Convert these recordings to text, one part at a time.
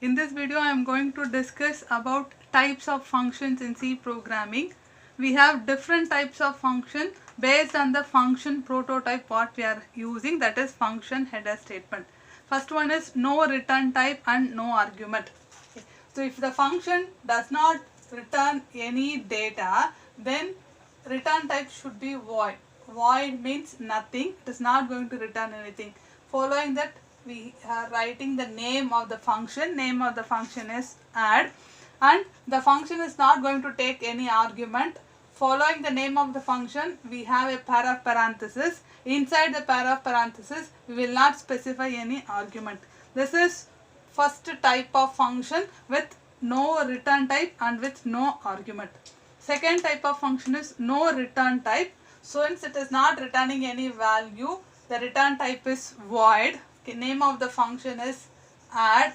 In this video, I am going to discuss about types of functions in C programming. We have different types of function based on the function prototype what we are using, that is function header statement. First one is no return type and no argument. Okay. So if the function does not return any data, then return type should be void. Void means nothing. It is not going to return anything. Following that, we are writing the name of the function. Name of the function is add, and the function is not going to take any argument. Following the name of the function, we have a pair of parentheses. Inside the pair of parentheses, we will not specify any argument. This is first type of function with no return type and with no argument. Second type of function is no return type. Since it is not returning any value, the return type is void. Okay, name of the function is add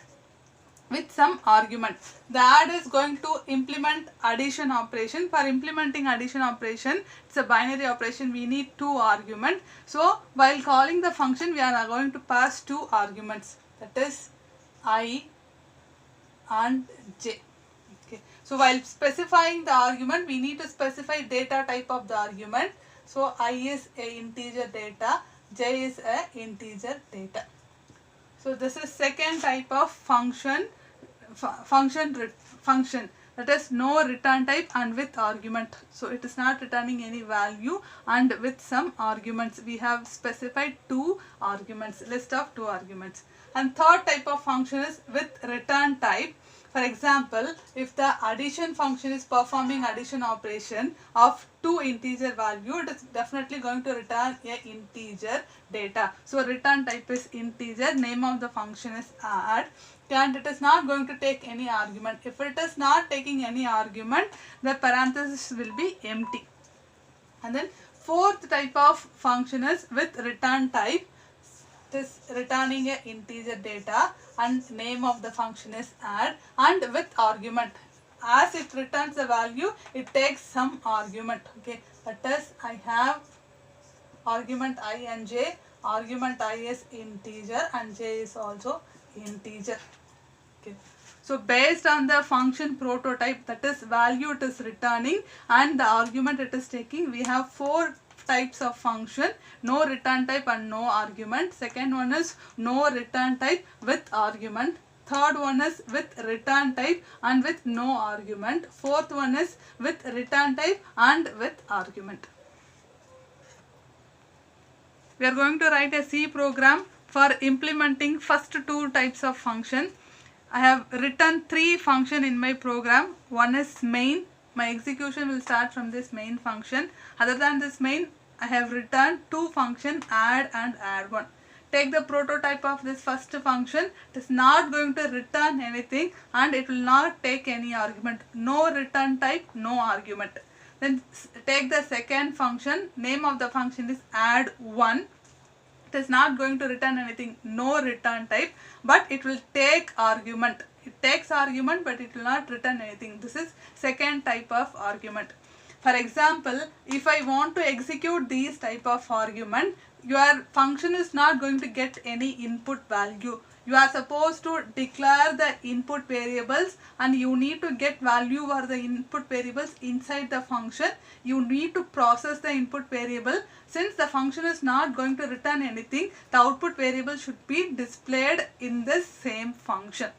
with some argument. The add is going to implement addition operation. For implementing addition operation, it's a binary operation. We need two arguments. So while calling the function, we are going to pass two arguments, that is I and j. Okay. So while specifying the argument, we need to specify data type of the argument. So I is a integer data, j is a integer data. So this is second type of function that is no return type and with argument. So it is not returning any value and with some arguments. We have specified two arguments, list of two arguments. And third type of function is with return type. For example, if the addition function is performing addition operation of two integer value, it is definitely going to return a integer data. So return type is integer, name of the function is add, and it is not going to take any argument. If it is not taking any argument, the parenthesis will be empty. And then fourth type of function is with return type. It is returning a integer data and name of the function is add, and with argument. As it returns the value, it takes some argument. Okay, that is I have argument I and j. Argument I is integer and j is also integer. Okay. So based on the function prototype, that is value it is returning and the argument it is taking, we have four types of function: no return type and no argument. Second one is no return type with argument. Third one is with return type and with no argument. Fourth one is with return type and with argument. We are going to write a C program for implementing first two types of function. I have written three function in my program. One is main. My execution will start from this main function. Other than this main, I have written two function add and add1. Take the prototype of this first function. It is not going to return anything and it will not take any argument. No return type, no argument. Then take the second function. Name of the function is add1. It is not going to return anything, no return type, but it will take argument. It takes argument but it will not return anything. This is second type of argument. For example, if I want to execute these type of argument, your function is not going to get any input value. You are supposed to declare the input variables and you need to get value for the input variables inside the function. You need to process the input variable. Since the function is not going to return anything, the output variable should be displayed in this same function.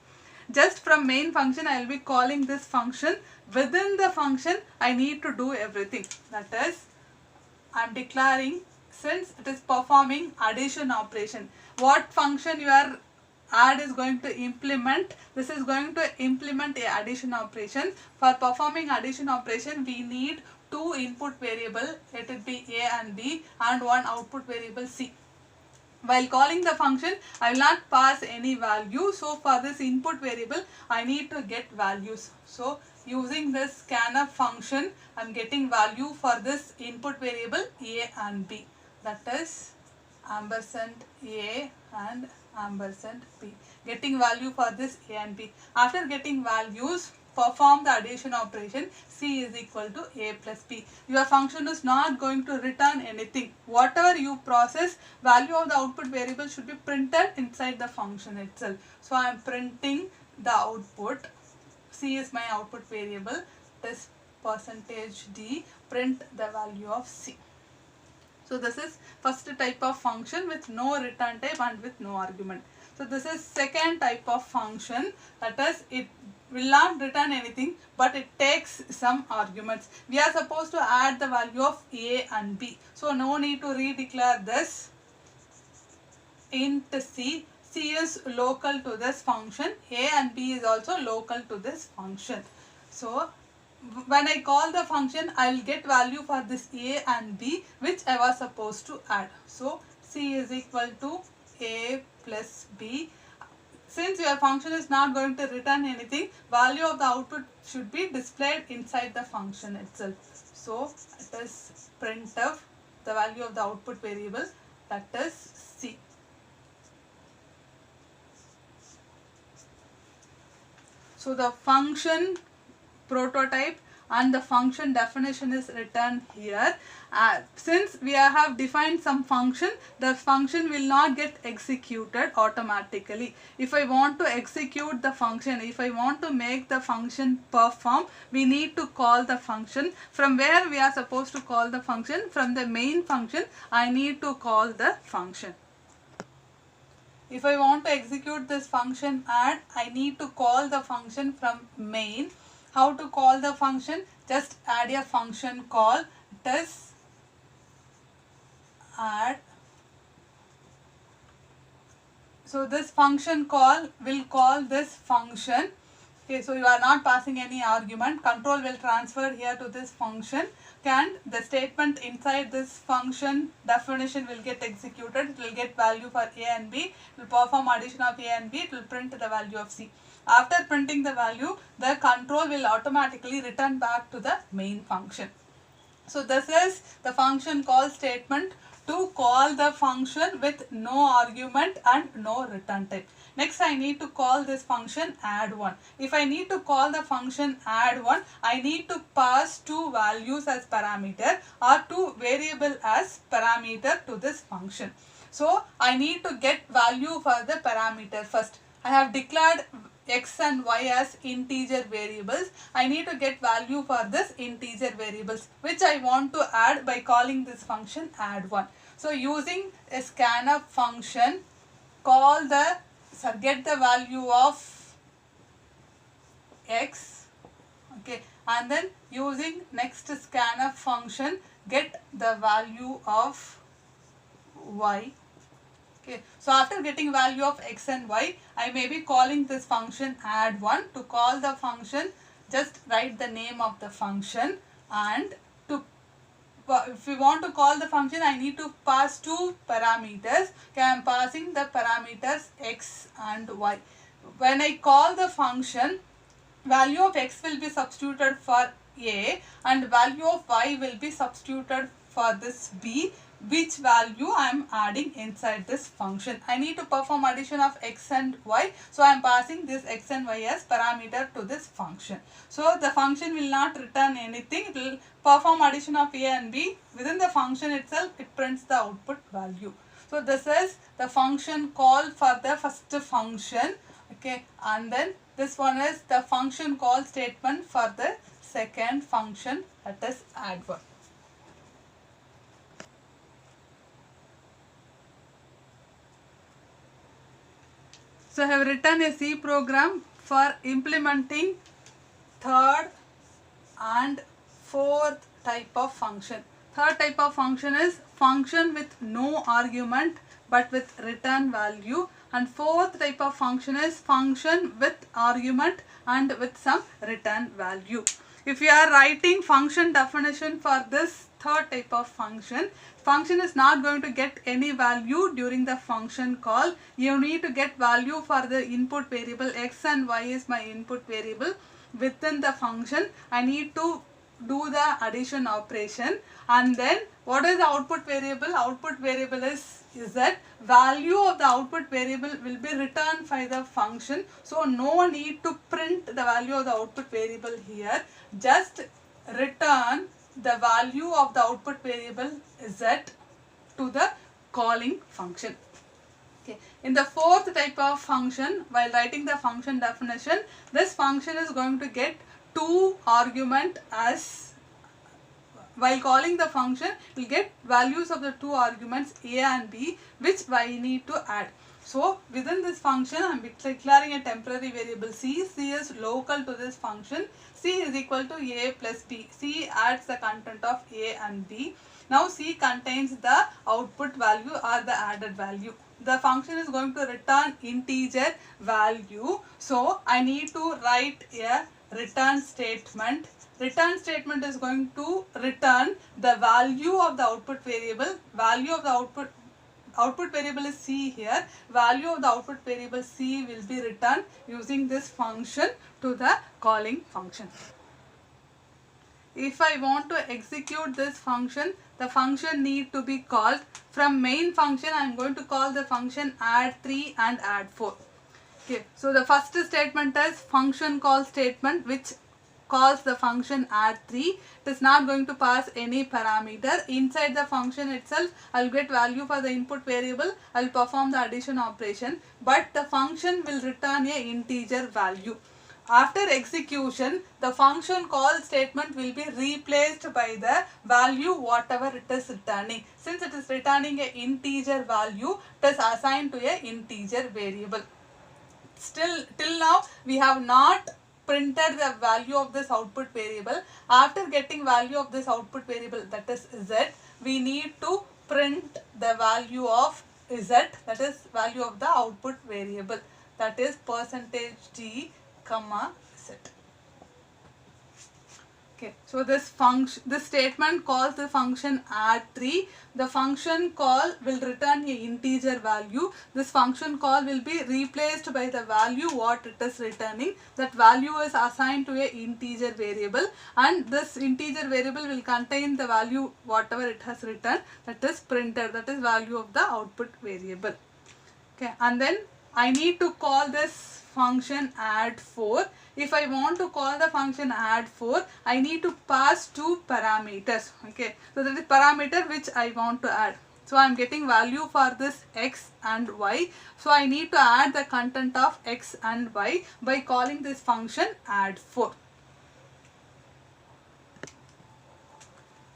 Just from main function, I will be calling this function. Within the function, I need to do everything. That is, I am declaring, since it is performing addition operation. What function your add is going to implement? This is going to implement a addition operation. For performing addition operation, we need two input variable, let it be a and b, and one output variable c. While calling the function, I will not pass any value. So for this input variable, I need to get values. So using this scanf function, I am getting value for this input variable a and b. That is ampersand a and ampersand b. Getting value for this a and b. After getting values, perform the addition operation. C is equal to a plus b. Your function is not going to return anything. Whatever you process, value of the output variable should be printed inside the function itself. So I am printing the output. C is my output variable. This percentage D, print the value of C. So this is first type of function with no return type and with no argument. So this is second type of function, that is it will not return anything but it takes some arguments. We are supposed to add the value of A and B. So no need to redeclare this. Int C. C is local to this function. A and B is also local to this function. So when I call the function, I will get value for this A and B which I was supposed to add. So C is equal to A plus B. Since your function is not going to return anything, value of the output should be displayed inside the function itself. So it is printf, the value of the output variable, that is C. So the function prototype and the function definition is written here. Since we have defined some function, the function will not get executed automatically. If I want to execute the function, if I want to make the function perform, we need to call the function. From where we are supposed to call the function? From the main function, I need to call the function. If I want to execute this function add, I need to call the function from main. How to call the function? Just add a function call. It is add. So this function call will call this function. Okay, so you are not passing any argument. Control will transfer here to this function. And the statement inside this function definition will get executed. It will get value for A and B. It will perform addition of A and B. It will print the value of C. After printing the value, the control will automatically return back to the main function. So this is the function call statement to call the function with no argument and no return type. Next, I need to call this function add1. If I need to call the function add1, I need to pass two values as parameter or two variable as parameter to this function. So I need to get value for the parameter first. I have declared x and y as integer variables. I need to get value for this integer variables which I want to add by calling this function add1. So using a scanf function, call the get the value of x, okay, and then using next scanf function get the value of y. Okay, so after getting value of x and y, I may be calling this function add1. To call the function, just write the name of the function, and if we want to call the function, I need to pass two parameters. Okay, I am passing the parameters x and y. When I call the function, value of x will be substituted for a and value of y will be substituted for this b, which value I am adding inside this function. I need to perform addition of x and y, so I am passing this x and y as parameter to this function. So the function will not return anything, it will perform addition of a and b. Within the function itself, it prints the output value. So this is the function call for the first function, okay, and then this one is the function call statement for the second function, that is add1. So I have written a C program for implementing third and fourth type of function. Third type of function is function with no argument but with return value, and fourth type of function is function with argument and with some return value. If you are writing function definition for this third type of function, function is not going to get any value during the function call. You need to get value for the input variable. X and y is my input variable. Within the function, I need to do the addition operation, and then what is the output variable? Output variable is that value of the output variable will be returned by the function. So no need to print the value of the output variable here. Just return the value of the output variable z to the calling function. Okay. In the fourth type of function, while writing the function definition, this function is going to get two argument as, while calling the function, we will get values of the two arguments a and b, which I need to add. So within this function, I am declaring a temporary variable c. C is local to this function. C is equal to a plus b. C adds the content of a and b. Now C contains the output value or the added value. The function is going to return integer value. So I need to write a return statement. Return statement is going to return the value of the output variable. Value of the output variable is C here. Value of the output variable C will be returned using this function to the calling function. If I want to execute this function, the function need to be called. From main function, I am going to call the function add3 and add4. Okay, so the first statement is function call statement, which calls the function add3. It is not going to pass any parameter. Inside the function itself, I will get value for the input variable. I will perform the addition operation, but the function will return a integer value. After execution, the function call statement will be replaced by the value whatever it is returning. Since it is returning an integer value, it is assigned to an integer variable. Till now, we have not printed the value of this output variable. After getting value of this output variable, that is z, we need to print the value of z, that is value of the output variable, that is %d, z. Okay, so this statement calls the function add3. The function call will return a integer value. This function call will be replaced by the value what it is returning. That value is assigned to a integer variable, and this integer variable will contain the value whatever it has returned, that is printed, that is value of the output variable. Okay, and then I need to call this function add4. If I want to call the function add4, I need to pass two parameters. Okay, so that is parameter which I want to add. So I am getting value for this x and y. So I need to add the content of x and y by calling this function add4.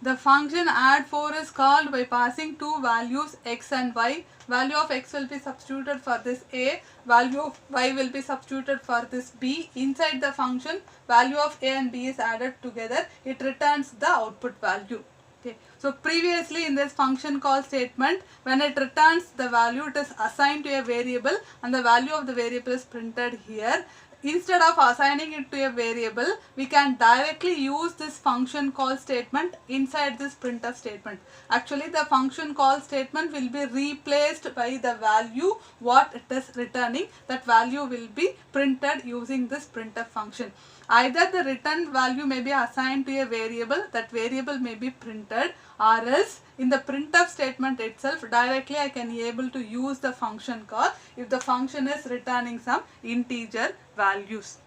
The function add4 is called by passing two values x and y. Value of x will be substituted for this a, value of y will be substituted for this b. Inside the function, value of a and b is added together. It returns the output value. Okay. So previously in this function call statement, when it returns the value, it is assigned to a variable and the value of the variable is printed here. Instead of assigning it to a variable, we can directly use this function call statement inside this printf statement. Actually, the function call statement will be replaced by the value what it is returning. That value will be printed using this printf function. Either the returned value may be assigned to a variable, that variable may be printed, or else in the printf statement itself directly I can be able to use the function call if the function is returning some integer values.